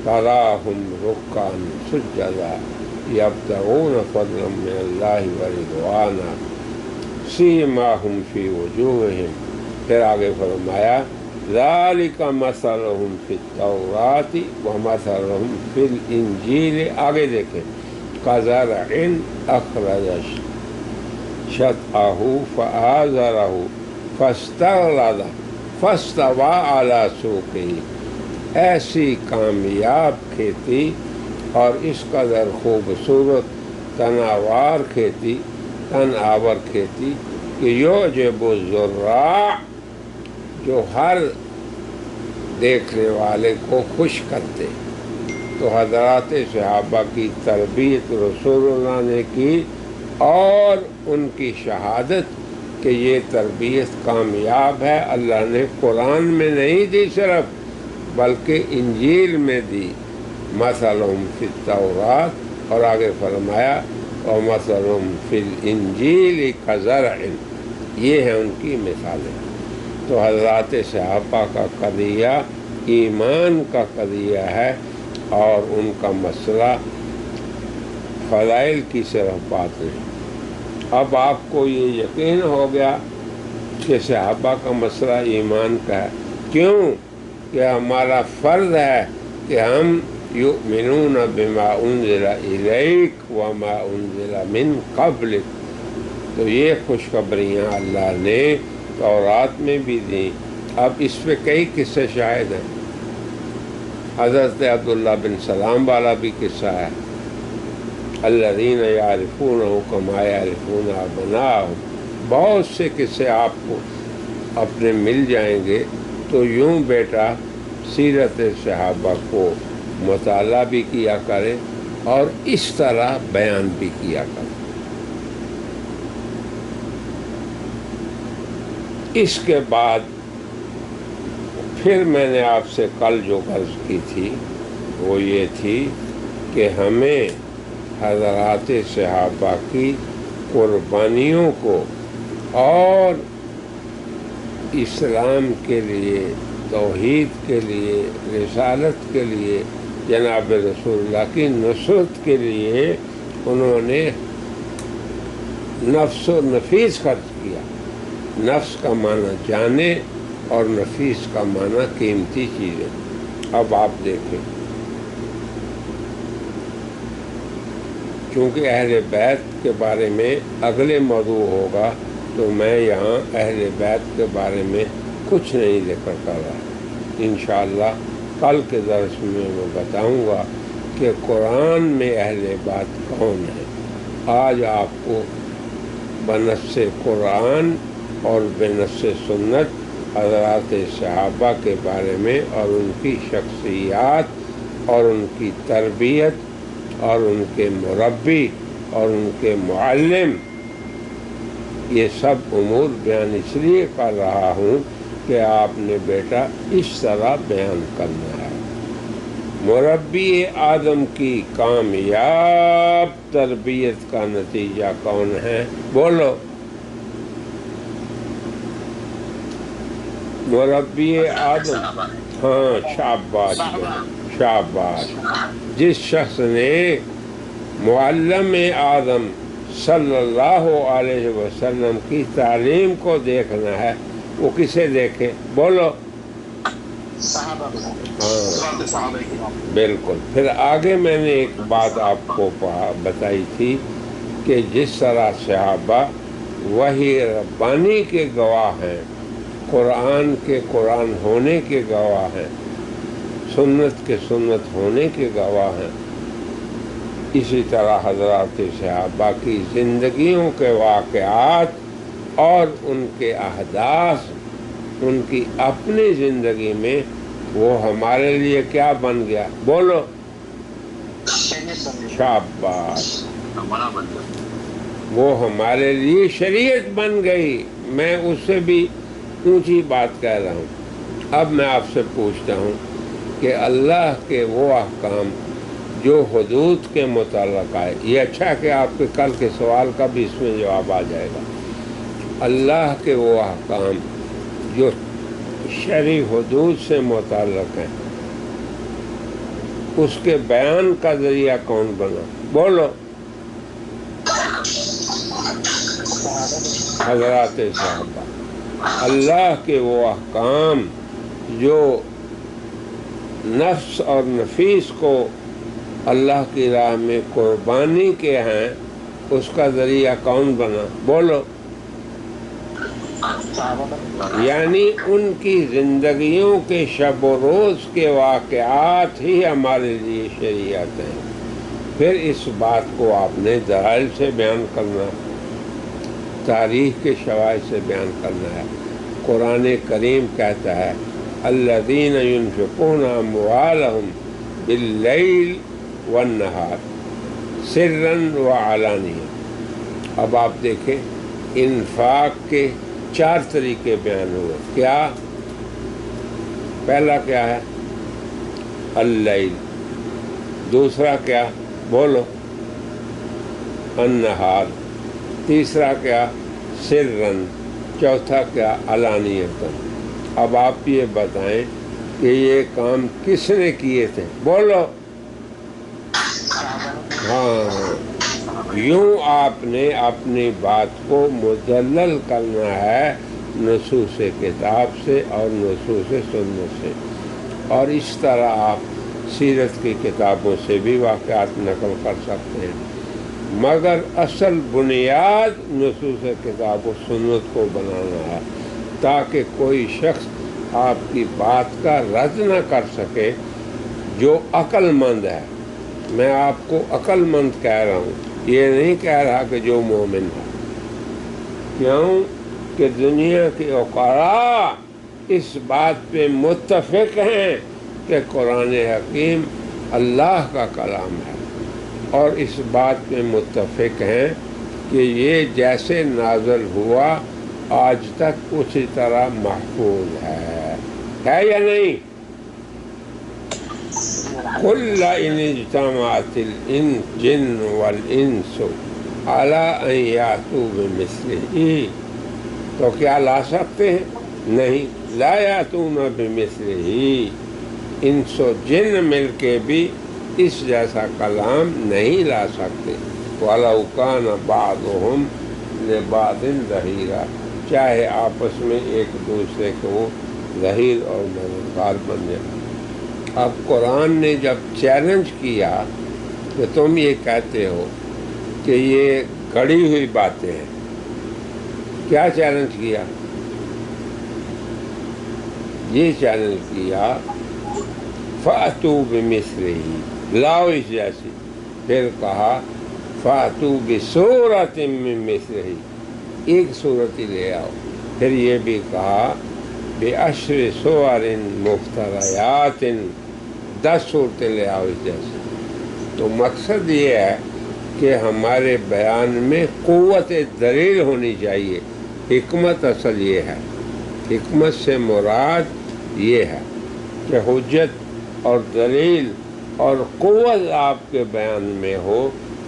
تراہم رکعا سجدا یبتغون فضلا من اللہ ورضوانا سیماہم فی وجوہہم، پھر آگے فرمایا ذالک مثلہم فی التوراۃ ومثلہم فی الانجیل۔ آگے دیکھیں کزرع اخرج شطأہ فآزرہ فاستغلظ فاستوى علی سوقہ، ایسی کامیاب کھیتی اور اس قدر خوبصورت تناور کھیتی، تناور کھیتی کہ یعجب الزراع، جو ہر دیکھنے والے کو خوش کرتے۔ تو حضرات صحابہ کی تربیت رسول اللہ نے کی، اور ان کی شہادت کہ یہ تربیت کامیاب ہے اللہ نے قرآن میں نہیں دی صرف، بلکہ انجیل میں دی۔ مثلہم فی التوراۃ، اور آگے فرمایا ومثلہم فی الانجیل کزرع، یہ ہیں ان کی مثالیں۔ تو حضرات صحابہ کا قضیہ ایمان کا قضیہ ہے، اور ان کا مسئلہ فضائل کی صرف بات نہیں۔ اب آپ کو یہ یقین ہو گیا کہ صحابہ کا مسئلہ ایمان کا ہے، کیوں کہ ہمارا فرض ہے کہ ہم یؤمنون بما انزل الیک وما انزل من قبلک۔ تو یہ خوشخبریاں اللہ نے تورات میں بھی دیں۔ اب اس پہ کئی قصے شاہد ہیں، حضرت عبداللہ بن سلام والا بھی قصہ ہے، الذین یعرفونہ کما یعرفون ابناءہم، بہت سے قصے آپ کو اپنے مل جائیں گے۔ تو یوں بیٹا سیرت صحابہ کو مطالعہ بھی کیا کرے اور اس طرح بیان بھی کیا کرے۔ اس کے بعد پھر میں نے آپ سے کل جو عرض کی تھی وہ یہ تھی کہ ہمیں حضرات صحابہ کی قربانیوں کو اور اسلام کے لیے، توحید کے لیے، رسالت کے لیے، جناب رسول اللہ کی نصرت کے لیے انہوں نے نفس و نفیس خرچ کیا۔ نفس کا معنی جانے اور نفیس کا معنی قیمتی چیزیں۔ اب آپ دیکھیں چونکہ اہل بیت کے بارے میں اگلے موضوع ہوگا تو میں یہاں اہل بیت کے بارے میں کچھ نہیں ذکر کر رہا. انشاءاللہ کل کے درس میں بتاؤں گا کہ قرآن میں اہل بیت کون ہے. آج آپ کو بنص قرآن اور بنص سنت حضرات صحابہ کے بارے میں اور ان کی شخصیات اور ان کی تربیت اور ان کے مربی اور ان کے معلم، یہ سب امور بیان اس لیے کر رہا ہوں کہ آپ نے بیٹا اس طرح بیان کرنا ہے. مربی آدم کی کامیاب تربیت کا نتیجہ کون ہے؟ بولو. مربی آدم، ہاں شاباش شاباش. جس شخص نے معلم آدم صلی اللہ علیہ وسلم کی تعلیم کو دیکھنا ہے وہ کسے دیکھے؟ بولو. ہاں بالکل. پھر آگے میں نے ایک بات آپ کو بتائی تھی کہ جس طرح صحابہ وحی ربانی کے گواہ ہیں، قرآن کے قرآن ہونے کے گواہ ہیں، سنت کے سنت ہونے کے گواہ ہیں، اسی طرح حضرات صحابہ کی زندگیوں کے واقعات اور ان کے احداث ان کی اپنی زندگی میں وہ ہمارے لیے کیا بن گیا؟ بولو. شاباش. وہ ہمارے لیے شریعت بن گئی. میں اس سے بھی اونچی بات کہہ رہا ہوں. اب میں آپ سے پوچھتا ہوں کہ اللہ کے وہ احکام جو حدود کے متعلق آئے، یہ اچھا کہ آپ کے کل کے سوال کا بھی اس میں جواب آ جائے گا. اللہ کے وہ احکام جو شرعی حدود سے متعلق ہیں، اس کے بیان کا ذریعہ کون بنا؟ بولو. حضرات صحابہ. اللہ کے وہ احکام جو نفس اور نفیس کو اللہ کی راہ میں قربانی کے ہیں، اس کا ذریعہ کون بنا؟ بولو. یعنی ان کی زندگیوں کے شب و روز کے واقعات ہی ہمارے لیے شریعت ہیں. پھر اس بات کو آپ نے دلائل سے بیان کرنا، تاریخ کے شواہد سے بیان کرنا ہے. قرآن کریم کہتا ہے الذین ينفقون اموالهم باللیل والنہار سرا وعلانیہ. اب آپ دیکھیں انفاق کے 4 طریقے بیان ہوئے. کیا؟ پہلا کیا ہے؟ اللیل. دوسرا کیا؟ بولو. النہار. تیسرا کیا؟ سرن. چوتھا کیا؟ علانیتاً. اب آپ یہ بتائیں کہ یہ کام کس نے کیے تھے؟ بولو. ہاں. یوں آپ نے اپنی بات کو مدلل کرنا ہے نصوص کتاب سے اور نصوص سنت سے، اور اس طرح آپ سیرت کی کتابوں سے بھی واقعات نقل کر سکتے ہیں. مگر اصل بنیاد نصوص کتاب و سنت کو بنانا ہے تاکہ کوئی شخص آپ کی بات کا رد نہ کر سکے جو عقل مند ہے. میں آپ کو عقل مند کہہ رہا ہوں، یہ نہیں کہہ رہا کہ جو مومن ہے. کیوں کہ دنیا کے عقلاء اس بات پہ متفق ہیں کہ قرآن حکیم اللہ کا کلام ہے، اور اس بات پہ متفق ہیں کہ یہ جیسے نازل ہوا آج تک اسی طرح محفوظ ہے یا نہیں؟ قُلْ إِنِ اجْتَمَعَتِ الْجِنُّ وَالْإِنسُ عَلَىٰ أَن يَأْتُوا بِمِثْلِهِ، تو کیا لا سکتے ہیں؟ نہیں. لا يَأْتُونَ بِمِثْلِهِ. انس و جن مل کے بھی اس جیسا کلام نہیں لا سکتے. وَلَوْ كَانَ بَعْضُهُمْ لِبَعْضٍ ظَهِيرًا. چاہے آپس میں ایک دوسرے کو ظہیر اور مددگار بن جائے. اب قرآن نے جب چیلنج کیا کہ تم یہ کہتے ہو کہ یہ گھڑی ہوئی باتیں ہیں. کیا چیلنج کیا؟ یہ چیلنج کیا فَأْتُوا بِمِثْلِهِ، لاؤ اس جیسی. پھر کہا فَأْتُوا بِسُورَةٍ مِّن مِثْلِهِ، ایک صورت ہی لے آؤ. پھر یہ بھی کہا بِعَشْرِ سُوَرٍ مُفْتَرَيَاتٍ، 10 صورتیں لے آؤ اس جیسی. تو مقصد یہ ہے کہ ہمارے بیان میں قوت دلیل ہونی چاہیے. حکمت اصل یہ ہے. حکمت سے مراد یہ ہے کہ حجت اور دلیل اور قوت آپ کے بیان میں ہو،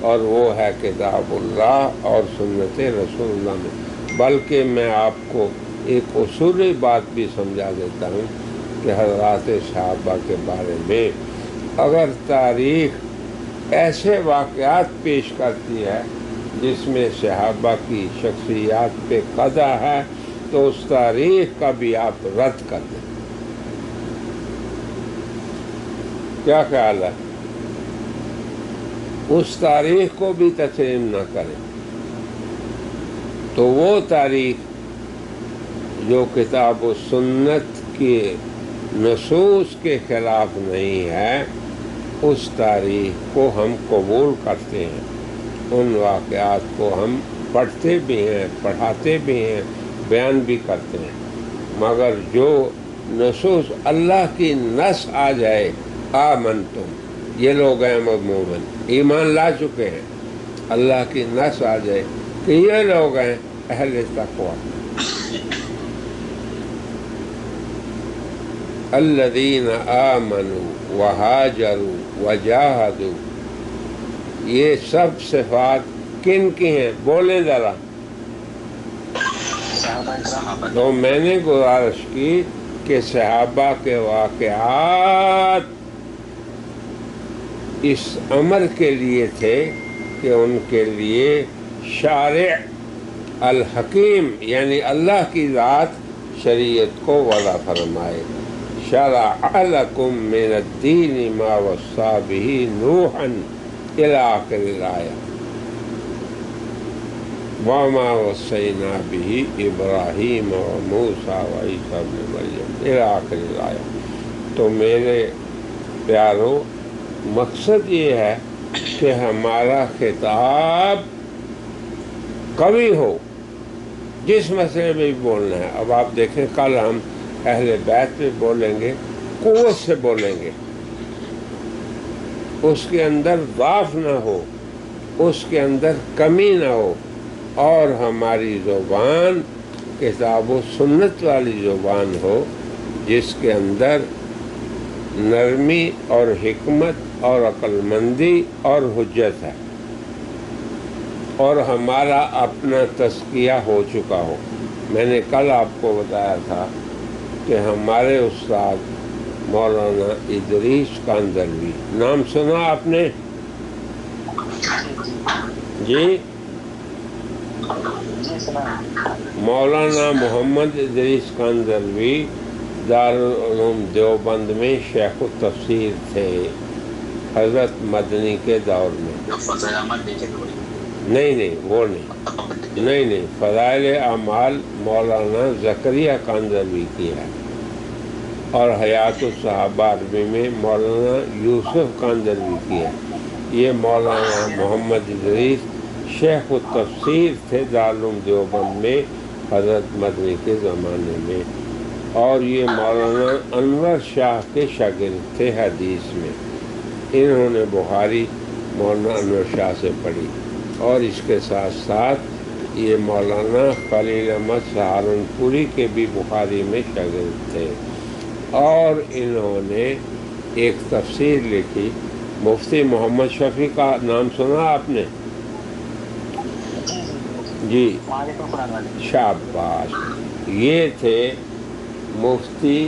اور وہ ہے کتاب اللہ اور سنت رسول اللہ میں. بلکہ میں آپ کو ایک اصولی بات بھی سمجھا دیتا ہوں کہ حضرات صحابہ کے بارے میں اگر تاریخ ایسے واقعات پیش کرتی ہے جس میں صحابہ کی شخصیات پہ قضا ہے تو اس تاریخ کا بھی آپ رد کر دیں. کیا خیال ہے؟ اس تاریخ کو بھی تسلیم نہ کریں. تو وہ تاریخ جو کتاب و سنت کے نصوص کے خلاف نہیں ہے، اس تاریخ کو ہم قبول کرتے ہیں. ان واقعات کو ہم پڑھتے بھی ہیں، پڑھاتے بھی ہیں، بیان بھی کرتے ہیں. مگر جو نصوص اللہ کی نص آ جائے، آمنتم، یہ لوگ ہیں مومن، ایمان لا چکے ہیں، اللہ کی نص آ جائے کہ یہ لوگ ہیں اہل تقوی، الذین آمنوا وہاجروا وجاہدوا. یہ سب صفات کن کی ہیں؟ بولیں ذرا. تو میں نے گزارش کی کہ صحابہ کے واقعات اس امر کے لیے تھے کہ ان کے لیے شارع الحکیم یعنی اللہ کی ذات شریعت کو وضع فرمائے. شرع لکم من الدین ما وصى به نوحا الی آخر الآیہ وما وصینا به ابراہیم وموسیٰ وعیسیٰ ابن مریم الی آخر الآیہ. تو میرے پیارو، مقصد یہ ہے کہ ہمارا خطاب قوی ہو، جس مسئلے میں بھی بولنا ہے. اب آپ دیکھیں، کل ہم اہل بیت پہ بولیں گے، قوت سے بولیں گے، اس کے اندر ضعف نہ ہو، اس کے اندر کمی نہ ہو، اور ہماری زبان کتاب و سنت والی زبان ہو جس کے اندر نرمی اور حکمت اور عقل مندی اور حجت ہے، اور ہمارا اپنا تزکیہ ہو چکا ہو. میں نے کل آپ کو بتایا تھا کہ ہمارے استاد مولانا ادریس کاندھلوی، نام سنا آپ نے؟ جی، مولانا محمد ادریس کاندھلوی دارالعلوم دیوبند میں شیخ التفسیر تھے حضرت مدنی کے دور میں. نہیں وہ نہیں فضائل اعمال مولانا زکریا کاندھلوی کی ہے، اور حیات الصحابہ عربی میں مولانا یوسف کاندھلوی کی ہے. یہ مولانا محمد ادریس شیخ التفسیر تھے دارالعلوم دیوبند میں حضرت مدنی کے زمانے میں، اور یہ مولانا انور شاہ کے شاگرد تھے حدیث میں. انہوں نے بخاری مولانا انور شاہ سے پڑھی، اور اس کے ساتھ ساتھ یہ مولانا خلیل احمد سہارنپوری کے بھی بخاری میں شاگرد تھے. اور انہوں نے ایک تفسیر لکھی. مفتی محمد شفیع کا نام سنا آپ نے؟ جی، شاباش. یہ تھے مفتی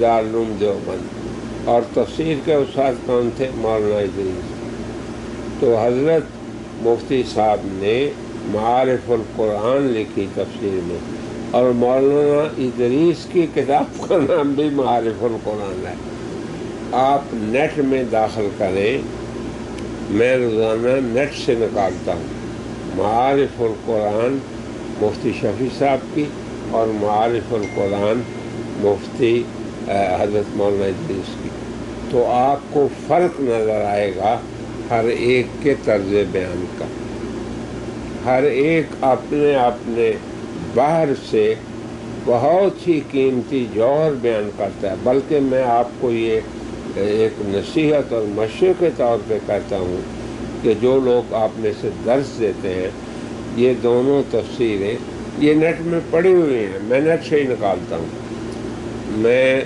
دارالعلوم دیوبند، اور تفسیر کے استاد کون تھے؟ مولانا ادریس. تو حضرت مفتی صاحب نے معارف القرآن لکھی تفسیر میں، اور مولانا ادریس کی کتاب کا نام بھی معارف القرآن ہے. آپ نیٹ میں داخل کریں، میں روزانہ نیٹ سے نکالتا ہوں. معارف القرآن مفتی شفیع صاحب کی اور معارف القرآن مفتی حضرت مولانا ادریس کی، تو آپ کو فرق نظر آئے گا ہر ایک کے طرز بیان کا. ہر ایک اپنے اپنے بحر سے بہت ہی قیمتی جوہر بیان کرتا ہے. بلکہ میں آپ کو یہ ایک نصیحت اور مشورے کے طور پہ کہتا ہوں کہ جو لوگ آپ میں سے درس دیتے ہیں، یہ دونوں تفسیریں یہ نیٹ میں پڑھی ہوئی ہیں، میں نیٹ سے ہی نکالتا ہوں. میں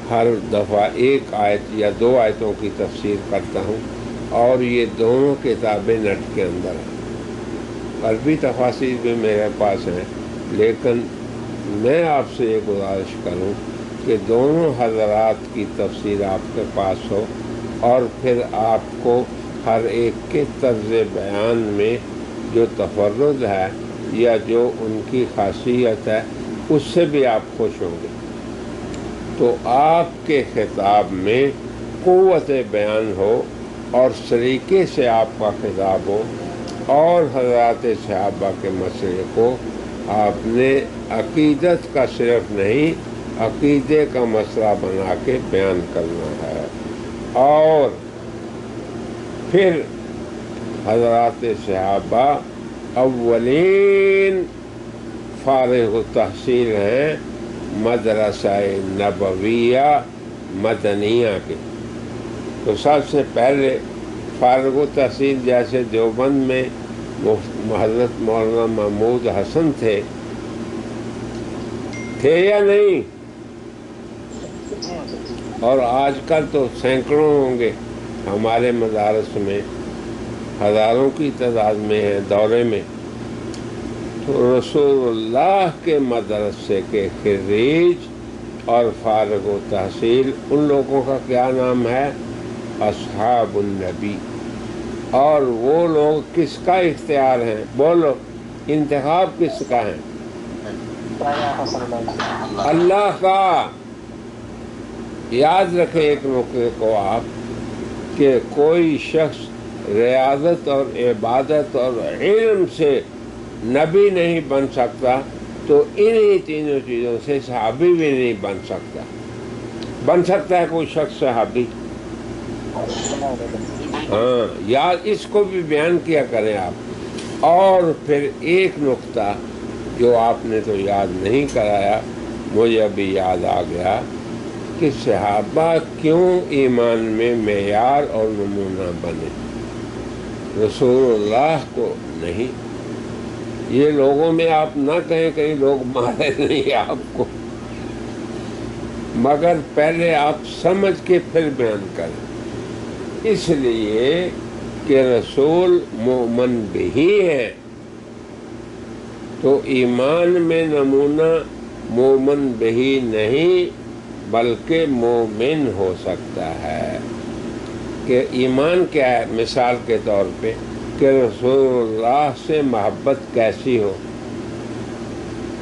ہر دفعہ ایک آیت یا 2 آیتوں کی تفسیر کرتا ہوں، اور یہ دونوں کتابیں نیٹ کے اندر ہیں. عربی تفاسیر بھی میرے پاس ہیں، لیکن میں آپ سے یہ گزارش کروں کہ دونوں حضرات کی تفسیر آپ کے پاس ہو، اور پھر آپ کو ہر ایک کے طرز بیان میں جو تفرد ہے یا جو ان کی خاصیت ہے اس سے بھی آپ خوش ہوں گے. تو آپ کے خطاب میں قوت بیان ہو اور سلیقے سے آپ کا خطاب ہو، اور حضرات صحابہ کے مسئلے کو آپ نے عقیدت کا صرف نہیں عقیدے کا مسئلہ بنا کے بیان کرنا ہے. اور پھر حضرات صحابہ اولین فارغ التحصیل ہیں مدرسہ نبویہ مدنیہ کے. تو سب سے پہلے فارغ التحصیل جیسے دیوبند میں حضرت مولانا محمود حسن تھے یا نہیں؟ اور آج کل تو سینکڑوں ہوں گے ہمارے مدارس میں، ہزاروں کی تعداد میں ہیں دورے میں. تو رسول اللہ کے مدرسے کے خريج اور فارغ التحصیل ان لوگوں کا کیا نام ہے؟ اصحاب النبی. اور وہ لوگ کس کا اختیار ہیں؟ بولو، انتخاب کس کا ہے؟ اللہ کا. یاد رکھیں ایک نقطے کو آپ کہ کوئی شخص ریاضت اور عبادت اور علم سے نبی نہیں بن سکتا، تو انہی تینوں چیزوں سے صحابی بھی نہیں بن سکتا. بن سکتا ہے کوئی شخص صحابی؟ ہاں، یاد اس کو بھی بیان کیا کریں آپ. اور پھر ایک نقطہ جو آپ نے تو یاد نہیں کرایا، مجھے ابھی یاد آ گیا کہ صحابہ کیوں ایمان میں معیار اور نمونہ بنے، رسول اللہ کو نہیں. یہ لوگوں میں آپ نہ کہیں کہیں لوگ مارے نہیں آپ کو، مگر پہلے آپ سمجھ کے پھر بیان کریں. اس لیے کہ رسول مومن بھی ہے، تو ایمان میں نمونہ مومن بھی نہیں بلکہ مومن ہو سکتا ہے. کہ ایمان کیا ہے؟ مثال کے طور پہ کہ رسول اللہ سے محبت کیسی ہو.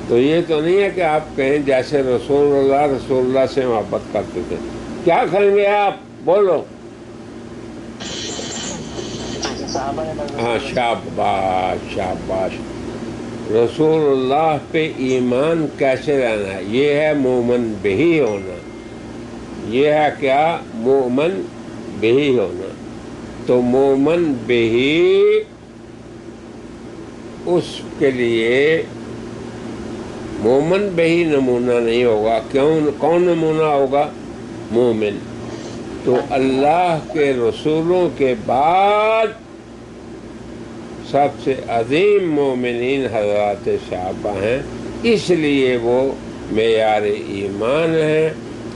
تو یہ تو نہیں ہے کہ آپ کہیں جیسے رسول اللہ سے محبت کرتے تھے. کیا کریں گے آپ؟ بولو. ہاں، شاباش شاباش. رسول اللہ پہ ایمان کیسے رہنا ہے؟ یہ ہے مومن بھی ہونا. یہ ہے کیا؟ مومن بھی ہونا. تو مومن بھی اس کے لیے مومن بھی نمونہ نہیں ہوگا. کون نمونہ ہوگا؟ مومن. تو اللہ کے رسولوں کے بعد سب سے عظیم مومنین حضرات صحابہ ہیں، اس لیے وہ معیار ایمان ہیں،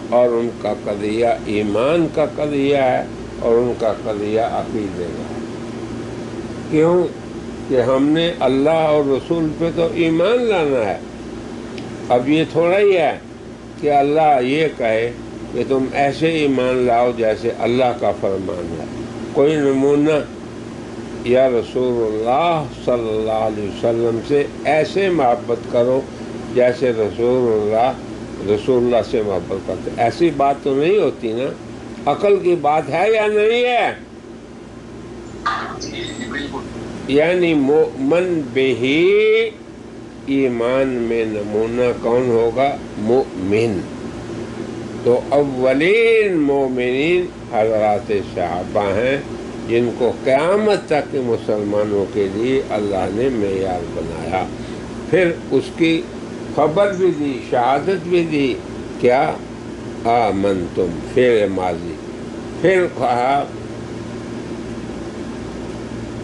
اور ان کا قضیہ ایمان کا قضیہ ہے، اور ان کا قضیہ عقیدے کا ہے. کیوں کہ ہم نے اللہ اور رسول پہ تو ایمان لانا ہے. اب یہ تھوڑا ہی ہے کہ اللہ یہ کہے کہ تم ایسے ایمان لاؤ جیسے اللہ کا فرمان ہے. کوئی نمونہ یا رسول اللہ صلی اللہ علیہ وسلم سے ایسے محبت کرو جیسے رسول اللہ سے محبت کرتے. ایسی بات تو نہیں ہوتی نا. عقل کی بات ہے یا نہیں ہے؟ یعنی مؤمن بہی، ایمان میں نمونہ کون ہوگا؟ مؤمن۔ تو اولین مومنین حضرات صحابہ ہیں، جن کو قیامت تک کے مسلمانوں کے لیے اللہ نے معیار بنایا۔ پھر اس کی خبر بھی دی، شہادت بھی دی، کیا؟ آمنتم، فعل ماضی۔ پھر کہا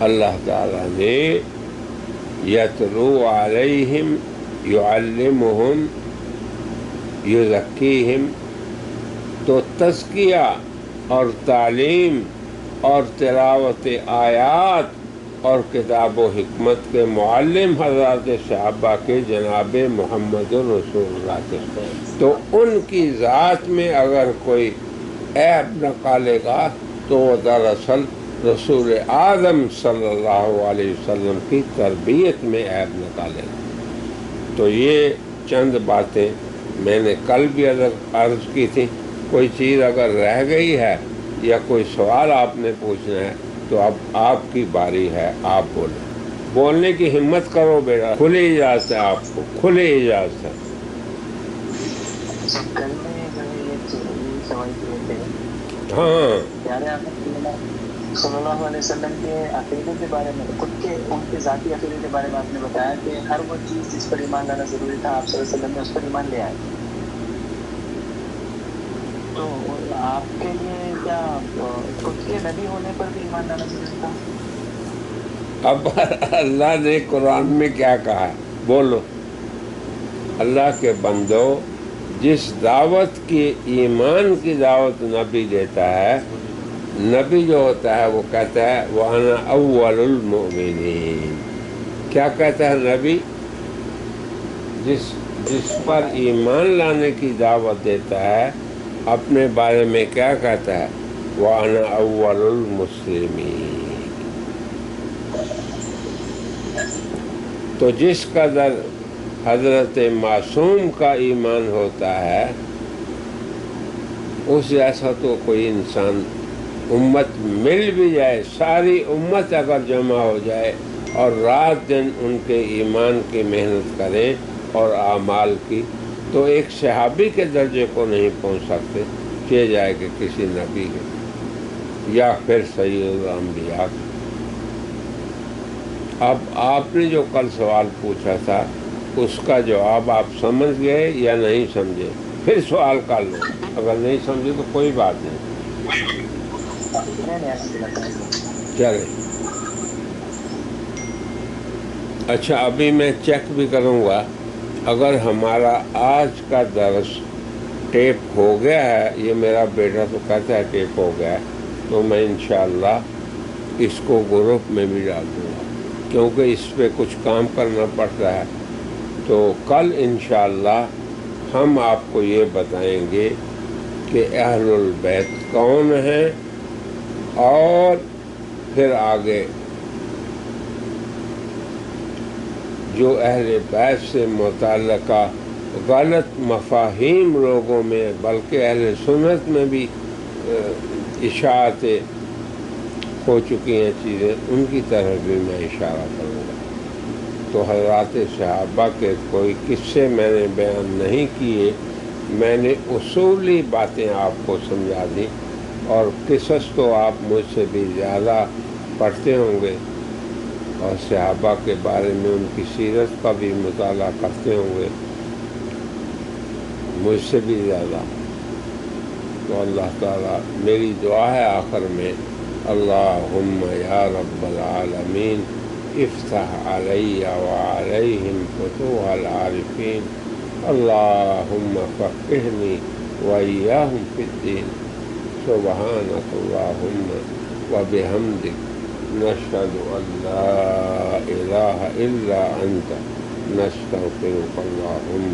اللہ تعالیٰ نے یتلو علیہم یعلمہم یزکیہم، تو تزکیہ اور تعلیم اور تلاوت آیات اور کتاب و حکمت کے معلم حضرات صحابہ کے جناب محمد رسول اللہ کے، تو ان کی ذات میں اگر کوئی عیب نکالے گا تو وہ دراصل رسول اعظم صلی اللہ علیہ وسلم کی تربیت میں عیب نکالے گا۔ تو یہ چند باتیں میں نے کل بھی عرض کی تھی۔ کوئی چیز اگر رہ گئی ہے یا کوئی سوال آپ نے پوچھنا ہے تو اب آپ کی باری ہے، آپ بولیں، بولنے کی ہمت کرو بیٹا، کھلی اجازت ہے آپ کو، کھلی اجازت ہے۔ کل میں جو ہے یہ سوال کیے تھے، ہاں، پیارے آقا صلی اللہ علیہ وسلم کے عقیدے کے بارے میں، خود کے ان کے ذاتی عقیدے کے بارے میں آپ نے بتایا کہ ہر وہ چیز جس پر ایمان لانا ضروری تھا آپ صلی اللہ علیہ وسلم نے اس پر ایمان لے آئے۔ تو آپ کے لیے کیا خود کے نبی ہونے پر بھی ایمان لانا ضروری تھا؟ اب اللہ نے قرآن میں کیا کہا ہے بولو؟ اللہ کے بندو، جس دعوت کی ایمان کی دعوت نبی دیتا ہے، نبی جو ہوتا ہے وہ کہتا ہے وَأَنَا أَوَّلُ الْمُؤْمِنِينَ۔ کیا کہتا ہے نبی؟ جس پر ایمان لانے کی دعوت دیتا ہے اپنے بارے میں کیا کہتا ہے؟ وَأَنَا أَوَّلُ الْمُسْلِمِينَ۔ تو جس قدر حضرت معصوم کا ایمان ہوتا ہے اس جیسا تو کوئی انسان، امت مل بھی جائے، ساری امت اگر جمع ہو جائے اور رات دن ان کے ایمان کی محنت کریں اور اعمال کی، تو ایک صحابی کے درجے کو نہیں پہنچ سکتے، کیے جائے کہ کسی نبی کے یا پھر سید الانبیاء۔ اب آپ نے جو کل سوال پوچھا تھا اس کا جواب آپ سمجھ گئے یا نہیں سمجھے؟ پھر سوال کر لو، اگر نہیں سمجھے تو کوئی بات نہیں، چلے۔ اچھا، ابھی میں چیک بھی کروں گا، اگر ہمارا آج کا درس ٹیپ ہو گیا ہے، یہ میرا بیٹا تو کہتا ہے ٹیپ ہو گیا ہے، تو میں انشاءاللہ اس کو گروپ میں بھی ڈال دوں گا، کیونکہ اس پہ کچھ کام کرنا پڑتا ہے۔ تو کل انشاءاللہ ہم آپ کو یہ بتائیں گے کہ اہل البیت کون ہیں، اور پھر آگے جو اہل بیت سے متعلقہ غلط مفاہیم لوگوں میں، بلکہ اہل سنت میں بھی اشاعتیں ہو چکی ہیں چیزیں، ان کی طرف بھی میں اشارہ کروں گا۔ تو حضرات صحابہ کے کوئی قصے میں نے بیان نہیں کیے، میں نے اصولی باتیں آپ کو سمجھا دی، اور قصص تو آپ مجھ سے بھی زیادہ پڑھتے ہوں گے اور صحابہ کے بارے میں ان کی سیرت کا بھی مطالعہ کرتے ہوں گے مجھ سے بھی زیادہ۔ تو اللہ تعالیٰ، میری دعا ہے آخر میں، اللہم یا رب العالمین افتح علی وعلیہم فتوح العارفین، اللہم فقہنی وإیاہم فی الدین، سبحانک اللہم وبحمدک، نشہد ان لا الہ الا انت، نستغفرک اللہم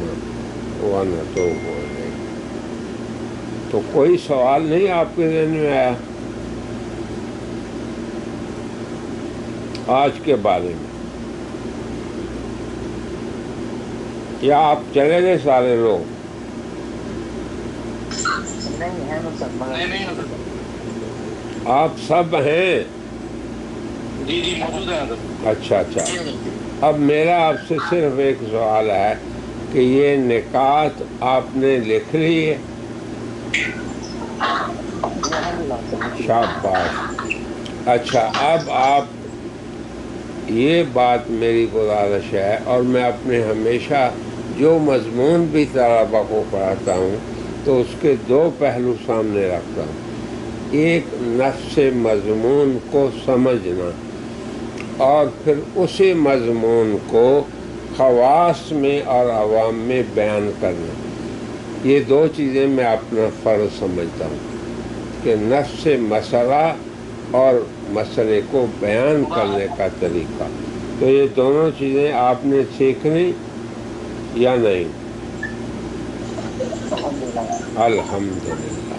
ونتوب الیک۔ تو کوئی سوال نہیں آپ کے ذہن میں آیا آج کے بارے میں؟ یا آپ چلے گئے سارے لوگ؟ نہیں ہے، آپ سب ہیں؟ جی جی موجود ہے حضرت. اچھا. اب میرا آپ سے صرف ایک سوال ہے کہ یہ نکات آپ نے لکھ لی ہے؟ شاباش. اچھا، اب آپ یہ بات میری گزارش ہے، اور میں اپنے ہمیشہ جو مضمون بھی طلباء کو پڑھاتا ہوں تو اس کے دو پہلو سامنے رکھتا ہوں. ایک نفس مضمون کو سمجھنا، اور پھر اسی مضمون کو خواص میں اور عوام میں بیان کرنا. یہ دو چیزیں میں اپنا فرض سمجھتا ہوں کہ نفس مسئلہ اور مسئلے کو بیان کرنے کا طریقہ. تو یہ دونوں چیزیں آپ نے سیکھنی یا نہیں؟ الحمدللہ.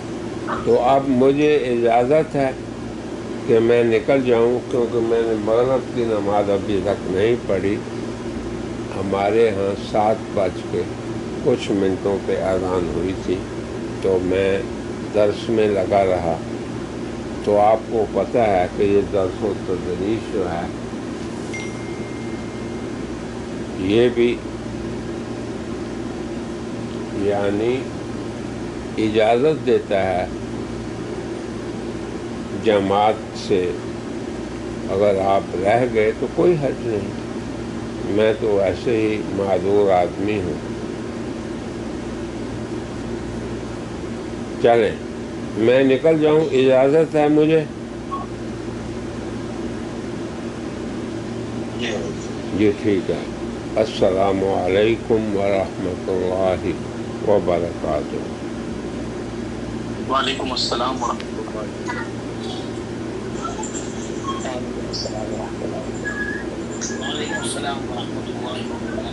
تو اب مجھے اجازت ہے کہ میں نکل جاؤں، کیونکہ میں نے مغرب کی نماز ابھی تک نہیں پڑھی. ہمارے ہاں 7:00 پہ اذان ہوئی تھی، تو میں درس میں لگا رہا. تو آپ کو پتہ ہے کہ یہ درس و تدریس جو ہے یہ بھی یعنی اجازت دیتا ہے جماعت سے. اگر آپ رہ گئے تو کوئی حرج نہیں، میں تو ایسے ہی معذور آدمی ہوں. چلیں میں نکل جاؤں، اجازت ہے مجھے؟ جی ٹھیک ہے. السلام علیکم ورحمۃ اللہ وبرکاتہ. وعلیکم السلام ورحمۃ اللہ. وعلیکم السلام ورحمۃ اللہ.